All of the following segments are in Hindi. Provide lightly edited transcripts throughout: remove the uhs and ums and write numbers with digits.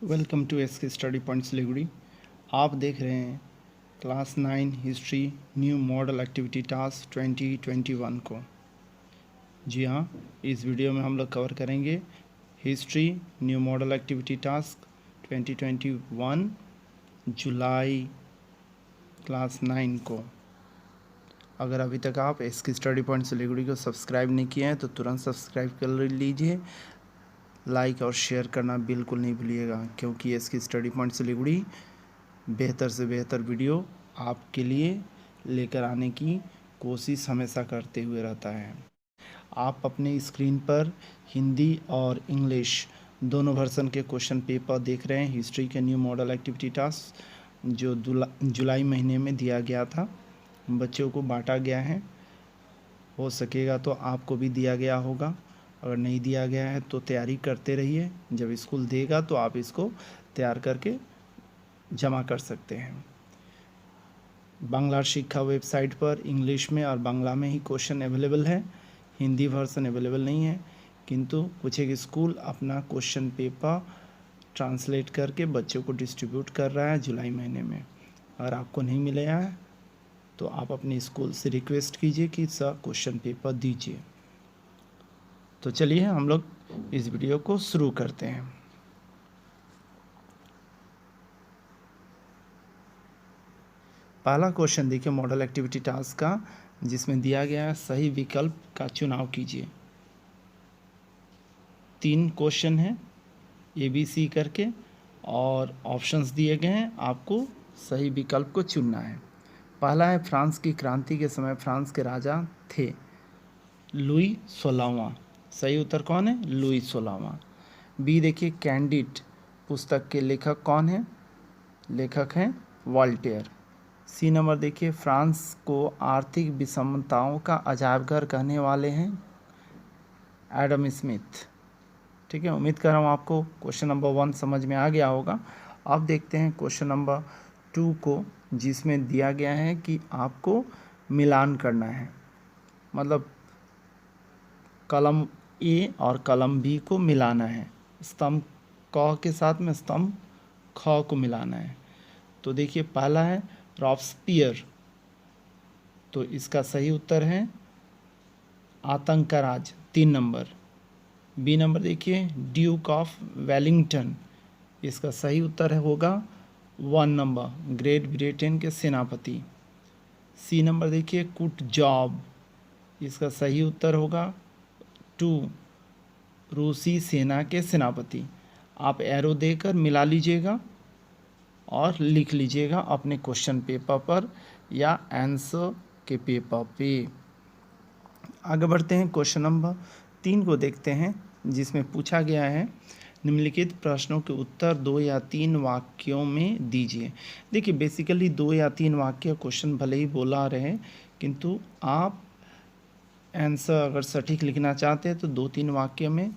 वेलकम टू एस के स्टडी पॉइंट सिलीगुड़ी। आप देख रहे हैं class 9 history new model activity task 2021 को। जी हाँ, इस वीडियो में हम लोग कवर करेंगे history new model activity task 2021 जुलाई क्लास 9 को। अगर अभी तक आप एस के स्टडी पॉइंट सिलीगुड़ी को सब्सक्राइब नहीं किए हैं तो तुरंत सब्सक्राइब कर लीजिए। लाइक और शेयर करना बिल्कुल नहीं भूलिएगा, क्योंकि इसकी स्टडी पॉइंट सिलीगुड़ी बेहतर से बेहतर वीडियो आपके लिए लेकर आने की कोशिश हमेशा करते हुए रहता है। आप अपने स्क्रीन पर हिंदी और इंग्लिश दोनों वर्जन के क्वेश्चन पेपर देख रहे हैं। हिस्ट्री के न्यू मॉडल एक्टिविटी टास्क जो जुलाई महीने में दिया गया था, बच्चों को बांटा गया है। हो सकेगा तो आपको भी दिया गया होगा, अगर नहीं दिया गया है तो तैयारी करते रहिए। जब स्कूल देगा तो आप इसको तैयार करके जमा कर सकते हैं। बांग्ला शिक्षा वेबसाइट पर इंग्लिश में और बांग्ला में ही क्वेश्चन अवेलेबल है, हिंदी वर्जन अवेलेबल नहीं है। किंतु कुछ एक स्कूल अपना क्वेश्चन पेपर ट्रांसलेट करके बच्चों को डिस्ट्रीब्यूट कर रहा है जुलाई महीने में। अगर आपको नहीं मिलेगा है तो आप अपने स्कूल से रिक्वेस्ट कीजिए कि सर क्वेश्चन पेपर दीजिए। तो चलिए हम लोग इस वीडियो को शुरू करते हैं। पहला क्वेश्चन देखिए मॉडल एक्टिविटी टास्क का, जिसमें दिया गया है सही विकल्प का चुनाव कीजिए। 3 क्वेश्चन हैं ABC करके और ऑप्शंस दिए गए हैं, आपको सही विकल्प को चुनना है। पहला है फ्रांस की क्रांति के समय फ्रांस के राजा थे लुई 16वां। सही उत्तर कौन है? लुई 16वां। बी देखिए कैंडिड पुस्तक के लेखक कौन है? लेखक हैं वॉल्टेयर। सी नंबर देखिए फ्रांस को आर्थिक विषमताओं का अजायबघर कहने वाले हैं एडम स्मिथ। ठीक है, उम्मीद कर रहा हूँ आपको क्वेश्चन नंबर 1 समझ में आ गया होगा। अब देखते हैं क्वेश्चन नंबर 2 को, जिसमें दिया गया है कि आपको मिलान करना है, मतलब कलम ए और कलम बी को मिलाना है। स्तंभ क के साथ में स्तंभ ख को मिलाना है। तो देखिए पहला है रॉब्सपियर, तो इसका सही उत्तर है आतंक का राज 3 नंबर। बी नंबर देखिए ड्यूक ऑफ वेलिंगटन, इसका सही उत्तर होगा 1 नंबर ग्रेट ब्रिटेन के सेनापति। सी नंबर देखिए कुट जॉब, इसका सही उत्तर होगा 2 रूसी सेना के सेनापति। आप एरो देकर मिला लीजिएगा और लिख लीजिएगा अपने क्वेश्चन पेपर पर या आंसर के पेपर पे। आगे बढ़ते हैं, क्वेश्चन नंबर 3 को देखते हैं, जिसमें पूछा गया है निम्नलिखित प्रश्नों के उत्तर 2 या 3 वाक्यों में दीजिए। देखिए बेसिकली 2 या 3 वाक्य क्वेश्चन भले ही बोला रहे, किंतु आप आंसर अगर सटीक लिखना चाहते हैं तो 2-3 वाक्य में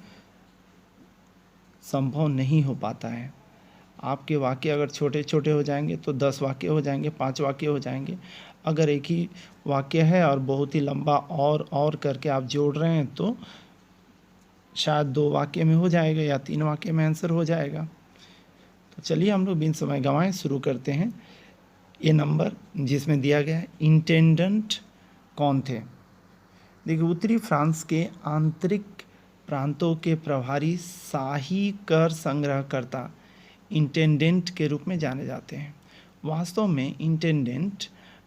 संभव नहीं हो पाता है। आपके वाक्य अगर छोटे छोटे हो जाएंगे तो 10 वाक्य हो जाएंगे, 5 वाक्य हो जाएंगे। अगर एक ही वाक्य है और बहुत ही लंबा और करके आप जोड़ रहे हैं तो शायद 2 वाक्य में हो जाएगा या 3 वाक्य में आंसर हो जाएगा। तो चलिए हम लोग बिन समय गंवाए शुरू करते हैं। ये नंबर जिसमें दिया गया है इंटेंडेंट कौन थे? देखिए उत्तरी फ्रांस के आंतरिक प्रांतों के प्रभारी शाही कर संग्रहकर्ता इंटेंडेंट के रूप में जाने जाते हैं। वास्तव में इंटेंडेंट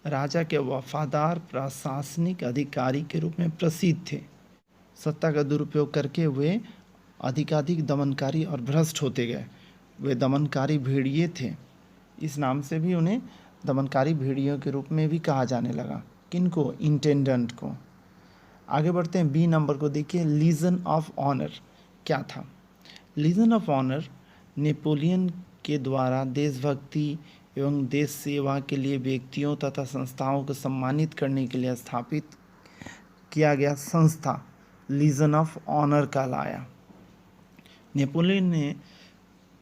राजा के वफादार प्रशासनिक अधिकारी के रूप में प्रसिद्ध थे। सत्ता का दुरुपयोग करके वे अधिकाधिक दमनकारी और भ्रष्ट होते गए। वे दमनकारी भेड़िए थे, इस नाम से भी उन्हें दमनकारी भेड़ियों के रूप में भी कहा जाने लगा। किनको? इंटेंडेंट को। आगे बढ़ते हैं, बी नंबर को देखिए लीजन ऑफ ऑनर क्या था? लीजन ऑफ ऑनर नेपोलियन के द्वारा देशभक्ति एवं देश सेवा के लिए व्यक्तियों तथा संस्थाओं को सम्मानित करने के लिए स्थापित किया गया संस्था लीजन ऑफ ऑनर कहलाया। नेपोलियन ने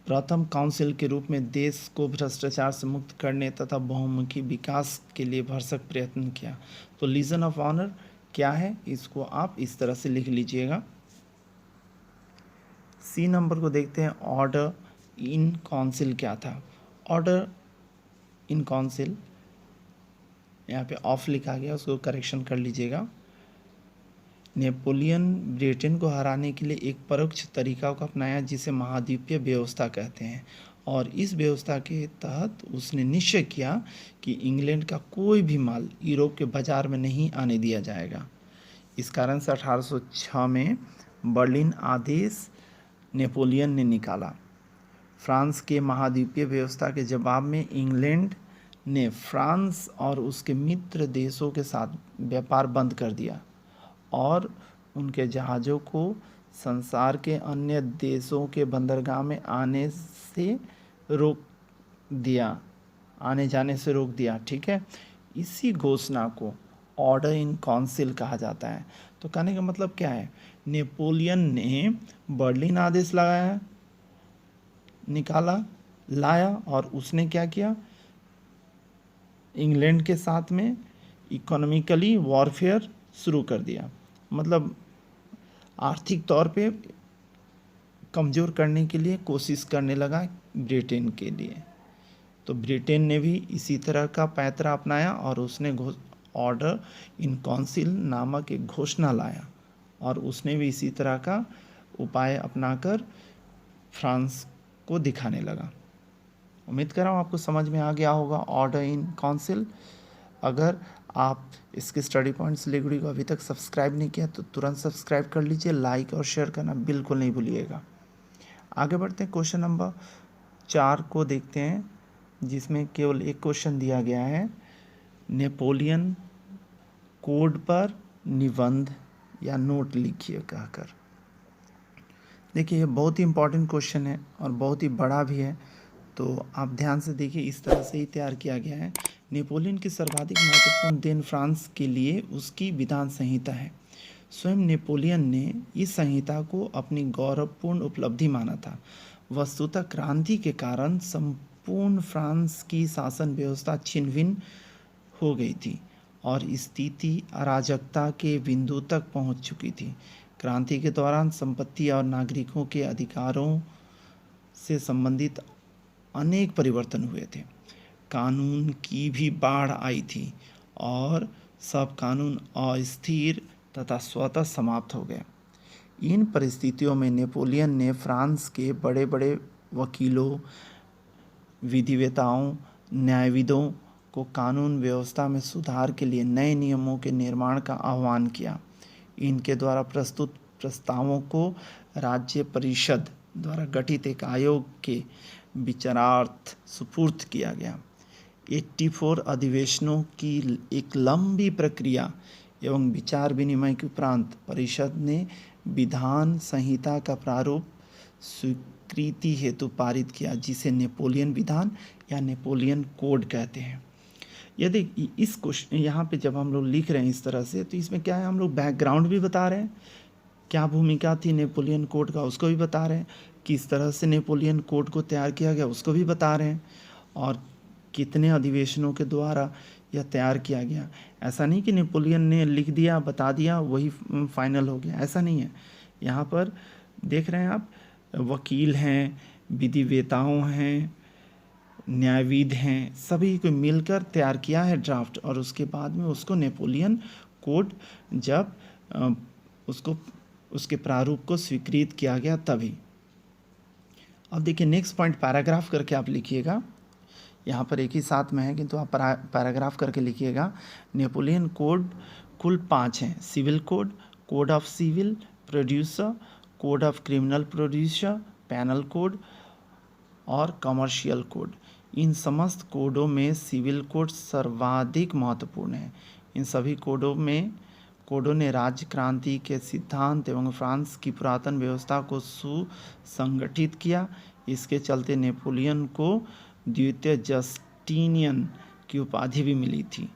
प्रथम काउंसिल के रूप में देश को भ्रष्टाचार से मुक्त करने तथा बहुमुखी विकास के लिए भरसक प्रयत्न किया। तो लीजन ऑफ ऑनर क्या है, इसको आप इस तरह से लिख लीजिएगा। सी नंबर को देखते हैं ऑर्डर इन काउंसिल क्या था? ऑर्डर इन काउंसिल, यहाँ पे ऑफ लिखा गया, उसको करेक्शन कर लीजिएगा। नेपोलियन ब्रिटेन को हराने के लिए एक परोक्ष तरीका को अपनाया जिसे महाद्वीपीय व्यवस्था कहते हैं, और इस व्यवस्था के तहत उसने निश्चय किया कि इंग्लैंड का कोई भी माल यूरोप के बाज़ार में नहीं आने दिया जाएगा। इस कारण से 1806 में बर्लिन आदेश नेपोलियन ने निकाला। फ्रांस के महाद्वीपीय व्यवस्था के जवाब में इंग्लैंड ने फ्रांस और उसके मित्र देशों के साथ व्यापार बंद कर दिया और उनके जहाज़ों को संसार के अन्य देशों के बंदरगाह में आने जाने से रोक दिया। ठीक है, इसी घोषणा को ऑर्डर इन काउंसिल कहा जाता है। तो कहने का मतलब क्या है? नेपोलियन ने बर्लिन आदेश लाया और उसने क्या किया? इंग्लैंड के साथ में इकोनॉमिकली वॉरफेयर शुरू कर दिया, मतलब आर्थिक तौर पे कमज़ोर करने के लिए कोशिश करने लगा ब्रिटेन के लिए। तो ब्रिटेन ने भी इसी तरह का पैंतरा अपनाया और उसने ऑर्डर इन काउंसिल नामक एक घोषणा लाया और उसने भी इसी तरह का उपाय अपनाकर फ्रांस को दिखाने लगा। उम्मीद कर रहा हूँ आपको समझ में आ गया होगा ऑर्डर इन काउंसिल। अगर आप इसके स्टडी पॉइंट्स लिगुड़ी को अभी तक सब्सक्राइब नहीं किया तो तुरंत सब्सक्राइब कर लीजिए, लाइक और शेयर करना बिल्कुल नहीं भूलिएगा। आगे बढ़ते हैं, क्वेश्चन नंबर 4 को देखते हैं, जिसमें केवल एक क्वेश्चन दिया गया है। नेपोलियन कोड पर निबंध या नोट लिखिए कहकर। देखिए, ये बहुत ही इम्पोर्टेंट क्वेश्चन है और बहुत ही बड़ा भी है, तो आप ध्यान से देखिए। इस तरह से ही तैयार किया गया है। नेपोलियन की सर्वाधिक महत्वपूर्ण देन फ्रांस के लिए उसकी विधान संहिता है। स्वयं नेपोलियन ने इस संहिता को अपनी गौरवपूर्ण उपलब्धि माना था। वस्तुतः क्रांति के कारण संपूर्ण फ्रांस की शासन व्यवस्था छिन्न-भिन्न हो गई थी और स्थिति अराजकता के बिंदु तक पहुंच चुकी थी। क्रांति के दौरान संपत्ति और नागरिकों के अधिकारों से संबंधित अनेक परिवर्तन हुए थे। कानून की भी बाढ़ आई थी और सब कानून अस्थिर तथा स्वतः समाप्त हो गए। इन परिस्थितियों में नेपोलियन ने फ्रांस के बड़े बड़े वकीलों, विधिवेताओं, न्यायविदों को कानून व्यवस्था में सुधार के लिए नए नियमों के निर्माण का आह्वान किया। इनके द्वारा प्रस्तुत प्रस्तावों को राज्य परिषद द्वारा गठित एक आयोग के विचारार्थ सुपुर्द किया गया। 84 अधिवेशनों की एक लंबी प्रक्रिया एवं विचार विनिमय के उपरांत परिषद ने विधान संहिता का प्रारूप स्वीकृति हेतु पारित किया, जिसे नेपोलियन विधान या नेपोलियन कोड कहते हैं। यदि इस क्वेश्चन यहाँ पे जब हम लोग लिख रहे हैं इस तरह से, तो इसमें क्या है, हम लोग बैकग्राउंड भी बता रहे हैं, क्या भूमिका थी नेपोलियन कोड का उसको भी बता रहे हैं, किस तरह से नेपोलियन कोड को तैयार किया गया उसको भी बता रहे हैं, और कितने अधिवेशनों के द्वारा यह तैयार किया गया। ऐसा नहीं कि नेपोलियन ने लिख दिया, बता दिया, वही फाइनल हो गया, ऐसा नहीं है। यहाँ पर देख रहे हैं आप, वकील हैं, विधिवेताओं हैं, न्यायविद हैं, सभी को मिलकर तैयार किया है ड्राफ्ट, और उसके बाद में उसको नेपोलियन कोड जब उसके प्रारूप को स्वीकृत किया गया तभी। अब देखिए नेक्स्ट पॉइंट, पैराग्राफ करके आप लिखिएगा। यहाँ पर एक ही साथ में है किंतु आप पैराग्राफ करके लिखिएगा। नेपोलियन कोड कुल 5 हैं: civil code, code of civil producer, code of criminal producer, panel code और कमर्शियल कोड। इन समस्त कोडों में सिविल कोड सर्वाधिक महत्वपूर्ण है। इन सभी कोडों ने राज्य क्रांति के सिद्धांत एवं फ्रांस की पुरातन व्यवस्था को सुसंगठित किया। इसके चलते नेपोलियन को द्वितीय जस्टिनियन की उपाधि भी मिली थी।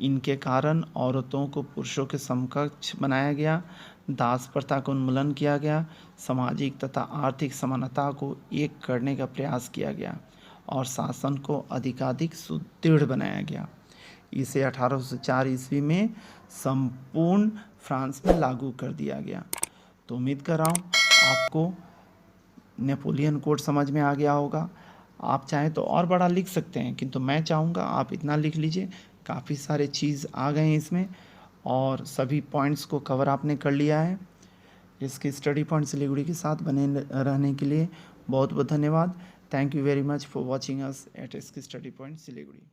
इनके कारण औरतों को पुरुषों के समकक्ष बनाया गया, दास प्रथा का उन्मूलन किया गया, सामाजिक तथा आर्थिक समानता को एक करने का प्रयास किया गया और शासन को अधिकाधिक सुदृढ़ बनाया गया। इसे 1804 ईस्वी में संपूर्ण फ्रांस में लागू कर दिया गया। तो उम्मीद कर रहा हूँ आपको नेपोलियन कोड समझ में आ गया होगा। आप चाहें तो और बड़ा लिख सकते हैं, किंतु मैं चाहूँगा आप इतना लिख लीजिए। काफ़ी सारे चीज़ आ गए हैं इसमें और सभी पॉइंट्स को कवर आपने कर लिया है। इसके स्टडी पॉइंट सिलीगुड़ी के साथ बने रहने के लिए बहुत बहुत धन्यवाद। Thank you very much for watching us at इसकी स्टडी पॉइंट सिलीगुड़ी।